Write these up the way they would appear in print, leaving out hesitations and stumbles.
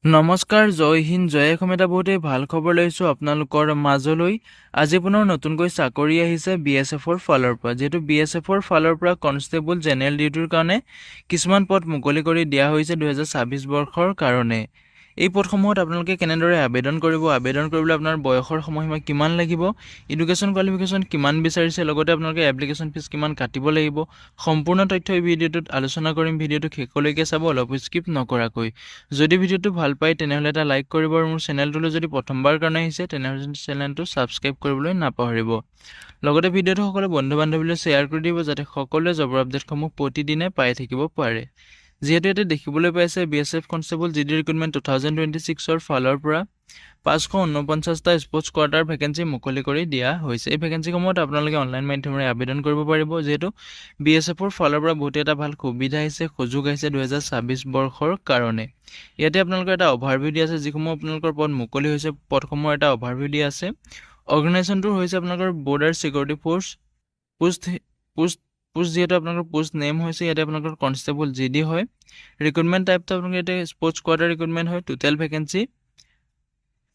নমস্কাৰ, জয় হিন্দ, জয় অসম। এটা বহুতেই ভাল খবৰ লৈছোঁ আপোনালোকৰ মাজলৈ। আজি পুনৰ নতুনকৈ চাকৰি আহিছে BSFৰ ফালৰ পৰা। যিহেতু BSFৰ ফালৰ পৰা কনষ্টেবল জেনেৰেল ডিউটিৰ কাৰণে কিছুমান পদ মুকলি কৰি দিয়া হৈছে 2026 বৰ্ষৰ কাৰণে। এই পদসমূহত আপোনালোকে কেনেদৰে আবেদন কৰিব, আবেদন কৰিবলৈ আপোনাৰ বয়সৰ সময়সীমা কিমান লাগিব, এডুকেশ্যন কোৱালিফিকেশ্যন কিমান বিচাৰিছে, লগতে আপোনালোকে এপ্লিকেশ্যন ফিজ কিমান কাটিব লাগিব, সম্পূৰ্ণ তথ্য এই ভিডিঅ'টোত আলোচনা কৰিম। ভিডিঅ'টো শেষলৈকে চাব, অলপ স্কিপ নকৰাকৈ। যদি ভিডিঅ'টো ভাল পায় তেনেহ'লে এটা লাইক কৰিব, আৰু মোৰ চেনেলটোলৈ যদি প্ৰথমবাৰ কাৰণে আহিছে তেনেহ'লে চেনেলটো ছাবস্ক্ৰাইব কৰিবলৈ নাপাহৰিব। লগতে ভিডিঅ'টো সকলো বন্ধু বান্ধৱীলৈ শ্বেয়াৰ কৰি দিব, যাতে সকলোৱে জবৰ আপডেটসমূহ প্ৰতিদিনে পাই থাকিব পাৰে। যিহেতু ইয়াতে দেখিবলৈ পাইছে BSF কনষ্টেবল GD ৰিক্ৰুটমেণ্ট 2026ৰ ফালৰ পৰা 549টা স্পৰ্টছ কোৱাৰ্টাৰ ভেকেঞ্চি মুকলি কৰি দিয়া হৈছে। এই ভেকেঞ্চিসমূহত আপোনালোকে অনলাইন মাধ্যমেৰে আবেদন কৰিব পাৰিব। যিহেতু BSFৰ ফালৰ পৰা বহুতে এটা ভাল সুবিধা আহিছে, সুযোগ আহিছে 2026 বৰ্ষৰ কাৰণে। ইয়াতে আপোনালোকৰ এটা অভাৰভিউ দিয়া আছে, যিসমূহ আপোনালোকৰ পদ মুকলি হৈছে পদসমূহৰ এটা অভাৰভিউ দিয়া আছে। অৰ্গেনাইজেশ্যনটো হৈছে আপোনালোকৰ বৰ্ডাৰ ছিকিউৰিটি ফ'ৰ্চ। পোষ্ট যিহেতু আপোনালোকৰ পোষ্ট নেম হৈছে ইয়াতে আপোনালোকৰ কনষ্টেবল GD হয়। ৰিক্ৰুটমেণ্ট টাইপটো আপোনালোকে ইয়াতে স্পৰ্টছ কোৱাৰ্টাৰ ৰিক্ৰুটমেণ্ট হয়। টোটেল ভেকেঞ্চি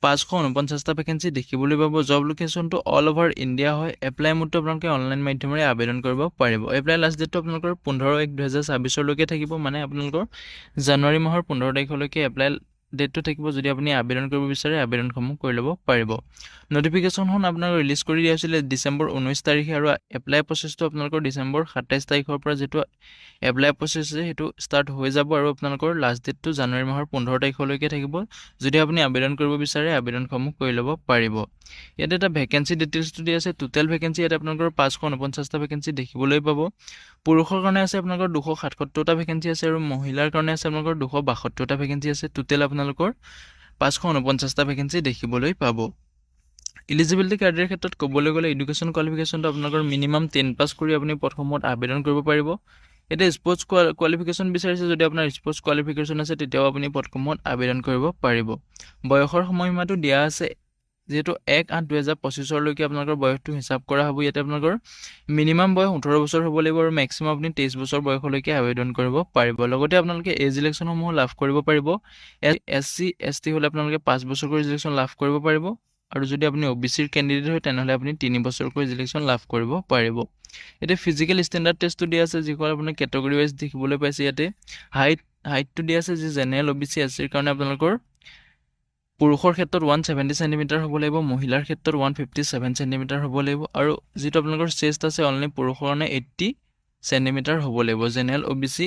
549টা ভেকেঞ্চি দেখিবলৈ পাব। জব লোকেশ্যনটো অল অভাৰ ইণ্ডিয়া হয়। এপ্লাই মোডটো আপোনালোকে অনলাইন মাধ্যমেৰে আবেদন কৰিব পাৰিব। এপ্লাই লাষ্ট ডেটটো আপোনালোকৰ 15/1/2026লৈকে থাকিব, মানে আপোনালোকৰ জানুৱাৰী মাহৰ 15 তাৰিখলৈকে এপ্লাই ডেটটো থাকিব। যদি আপুনি আবেদন কৰিব বিচাৰে আবেদনসমূহ কৰি ল'ব পাৰিব। নটিফিকেশ্যনখন আপোনালোকৰ ৰিলিজ কৰি দিয়া হৈছিলে ডিচেম্বৰ 19 তাৰিখে, আৰু এপ্লাই প্ৰচেছটো আপোনালোকৰ ডিচেম্বৰ 27 তাৰিখৰ পৰা যিটো এপ্লাই প্ৰচেছ আছে সেইটো ষ্টাৰ্ট হৈ যাব, আৰু আপোনালোকৰ লাষ্ট ডেটটো জানুৱাৰী মাহৰ 15 তাৰিখলৈকে থাকিব। যদি আপুনি আবেদন কৰিব বিচাৰে আবেদনসমূহ কৰি ল'ব পাৰিব। ইয়াতে এটা ভেকেঞ্চি ডিটেইলছটো দিয়া আছে। টোটেল ভেকেঞ্চি ইয়াতে আপোনালোকৰ 549টা ভেকেঞ্চি দেখিবলৈ পাব। পুৰুষৰ কাৰণে আছে আপোনালোকৰ 277টা ভেকেঞ্চি আছে, আৰু মহিলাৰ কাৰণে আছে আপোনালোকৰ 272টা ভেকেঞ্চি আছে। টোটেল আপোনালোকৰ 549টা ভেকেঞ্চি দেখিবলৈ পাব। ইলিজিবিলিটি ক্ৰাইটেৰিয়াৰ ক্ষেত্ৰত ক'বলৈ গ'লে এডুকেশ্যন কোৱালিফিকেশ্যনটো আপোনালোকৰ মিনিমাম 10 পাছ কৰি আপুনি পদসমূহত আবেদন কৰিব পাৰিব। এতিয়া স্পৰ্টছ কোৱালিফিকেশ্যন বিচাৰিছে, যদি আপোনাৰ স্পৰ্টছ কোৱালিফিকেশ্যন আছে তেতিয়াও আপুনি পদসমূহত আবেদন কৰিব পাৰিব। বয়সৰ সময়সীমাটো দিয়া আছে, যিহেতু 1/8/2025লৈকে আপোনালোকৰ বয়সটো হিচাপ কৰা হ'ব। ইয়াতে আপোনালোকৰ মিনিমাম বয়স 18 বছৰ হ'ব লাগিব, আৰু মেক্সিমাম আপুনি 23 বছৰ বয়সলৈকে আবেদন কৰিব পাৰিব। লগতে আপোনালোকে এজ ইলেকশ্যনসমূহ লাভ কৰিব পাৰিব। SC ST হ'লে আপোনালোকে 5 বছৰকৈ ইলেকশ্যন লাভ কৰিব পাৰিব, আৰু যদি আপুনি OBCৰ কেণ্ডিডেট হয় তেনেহ'লে আপুনি 3 বছৰকৈ ইলেকশ্যন লাভ কৰিব পাৰিব। এতিয়া ফিজিকেল ষ্টেণ্ডাৰ্ড টেষ্টটো দিয়া আছে, যিসকল আপোনাৰ কেটেগৰী ৱাইজ দেখিবলৈ পাইছে। ইয়াতে হাইটটো দিয়া আছে, যি জেনেৰেল OBC SCৰ কাৰণে আপোনালোকৰ পুৰুষৰ ক্ষেত্ৰত 170 চেণ্টিমিটাৰ হ'ব লাগিব, মহিলাৰ ক্ষেত্ৰত 157 চেণ্টিমিটাৰ হ'ব লাগিব, আৰু যিটো আপোনালোকৰ চেষ্ট আছে অনলি পুৰুষৰ কাৰণে 80 চেণ্টিমিটাৰ হ'ব লাগিব জেনেৰেল OBC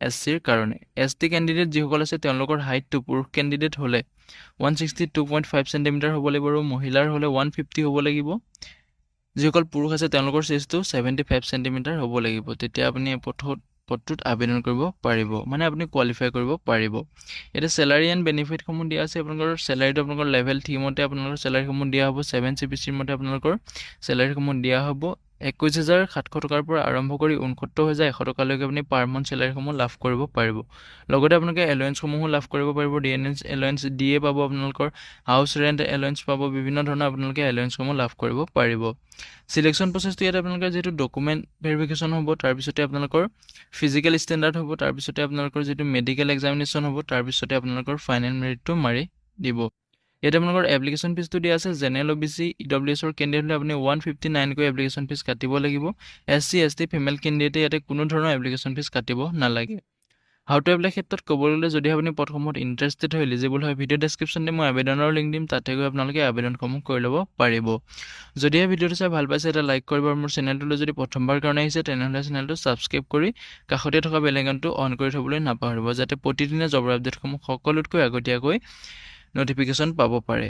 SCৰ কাৰণে। ST কেণ্ডিডেট যিসকল আছে তেওঁলোকৰ হাইটটো পুৰুষ কেণ্ডিডেট হ'লে 162.5 চেণ্টিমিটাৰ হ'ব লাগিব, আৰু মহিলাৰ হ'লে 150 হ'ব লাগিব। যিসকল পুৰুষ আছে তেওঁলোকৰ চেষ্টটো 75 চেণ্টিমিটাৰ হ'ব লাগিব। তেতিয়া আপুনি পদটোত আবেদন কৰিব পাৰিব, মানে আপুনি কোৱালিফাই কৰিব পাৰিব। এতিয়া চেলাৰী এণ্ড বেনিফিটসমূহ দিয়া আছে। আপোনালোকৰ চেলাৰীটো আপোনালোকৰ লেভেল 3 মতে আপোনালোকৰ চেলাৰীসমূহ দিয়া হ'ব। 7 CPCৰ মতে আপোনালোকৰ চেলাৰীসমূহ দিয়া হ'ব। 21,700 টকাৰ পৰা আৰম্ভ কৰি 69,100 টকালৈকে আপুনি পাৰ মান্থ চেলাৰীসমূহ লাভ কৰিব পাৰিব। লগতে আপোনালোকে এলাৱেঞ্চসমূহো লাভ কৰিব পাৰিব। DNS এলাৱেঞ্চ DA পাব, আপোনালোকৰ হাউচ ৰেণ্ট এলাৱেঞ্চ পাব, বিভিন্ন ধৰণৰ আপোনালোকে এলাৱেঞ্চসমূহ লাভ কৰিব পাৰিব। চিলেকশ্যন প্ৰচেছটো ইয়াত আপোনালোকে যিহেতু ডকুমেণ্ট ভেৰিফিকেশ্যন হ'ব, তাৰপিছতে আপোনালোকৰ ফিজিকেল ষ্টেণ্ডাৰ্ড হ'ব, তাৰপিছতে আপোনালোকৰ যিটো মেডিকেল এক্সামিনেশ্যন হ'ব, তাৰপিছতে আপোনালোকৰ ফাইনেল মেৰিটটো মাৰি দিব। ইয়াতে আপোনালোকৰ এপ্লিকেশ্যন ফিজটো দিয়া আছে। জেনেৰেল OBC EWSৰ কেণ্ডিডেট হ'লে আপুনি 159কৈ এপ্লিকেশ্যন ফিজ কাটিব লাগিব। SC ST ফিমেল কেণ্ডিডেটে ইয়াতে কোনো ধৰণৰ এপ্লিকেশ্যন ফিজ কাটিব নালাগে। হাউ টু এপ্লাই ক্ষেত্ৰত ক'বলৈ গ'লে, যদি আপুনি পদসমূহত ইণ্টাৰেষ্টেড হয়, এলিজিবল হয়, ভিডিঅ' ডেছক্ৰিপশ্যনতে মই আবেদনৰ লিংক দিম, তাতে গৈ আপোনালোকে আবেদনসমূহ কৰি ল'ব পাৰিব। যদিহে ভিডিঅ'টো চাই ভাল পাইছে এটা লাইক কৰিব, আৰু মোৰ চেনেলটোলৈ যদি প্ৰথমবাৰ কাৰণে আহিছে তেনেহ'লে চেনেলটো ছাবস্ক্ৰাইব কৰি কাষতে থকা বেল আইকনটো অন কৰি থ'বলৈ নাপাহৰিব, যাতে প্ৰতিদিনে জবৰ আপডেটসমূহ সকলোতকৈ আগতীয়াকৈ নটিফিকেশ্যন পাব পাৰে।